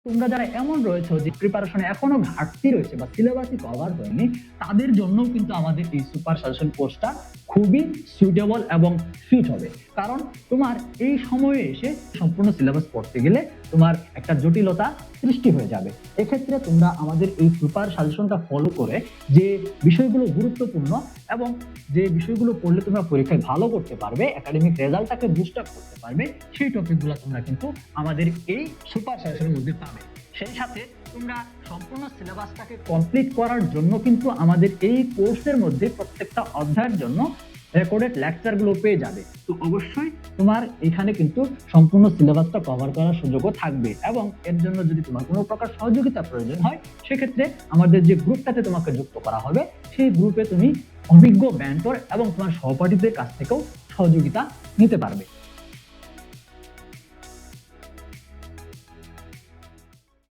তোমরা যারা এমন রয়েছে যে প্রিপারেশনে এখনো ঘাটতি রয়েছে বা সিলেবাসই কভার হয়নি, তাদের জন্যও কিন্তু আমাদের এই সুপার সাজেশন কোর্সটা খুবই সুইটেবল এবং ফিট হবে। কারণ তোমার এই সময়ে এসে সম্পূর্ণ সিলেবাস পড়তে গেলে তোমার একটা জটিলতা সৃষ্টি হয়ে যাবে। এক্ষেত্রে তোমরা আমাদের এই সুপার সাজেশনটা ফলো করে যে বিষয়গুলো গুরুত্বপূর্ণ এবং যে বিষয়গুলো পড়লে তোমরা পরীক্ষায় ভালো করতে পারবে, একাডেমিক রেজাল্টটাকে বুস্ট আপ করতে পারবে, সেই টপিকগুলো তোমরা কিন্তু আমাদের এই সুপার সাজেশনের মধ্যে পাবে। সেই সাথে তোমরা সম্পূর্ণ সিলেবাসটাকে কমপ্লিট করার জন্য কিন্তু আমাদের এই কোর্সের মধ্যে প্রত্যেকটা অধ্যায়ের জন্য রেকর্ডেড লেকচার গুলো পেয়ে যাবে। তো অবশ্যই তোমার এখানে কিন্তু সম্পূর্ণ সিলেবাসটা কভার করার সুযোগও থাকবে, এবং এর জন্য যদি তোমার কোনো প্রকার সহযোগিতা প্রয়োজন হয়, সেক্ষেত্রে আমাদের যে গ্রুপটাতে তোমাকে যুক্ত করা হবে, সেই গ্রুপে তুমি অভিজ্ঞ মেন্টর এবং তোমার সহপাঠীদের কাছ থেকেও সহযোগিতা নিতে পারবে।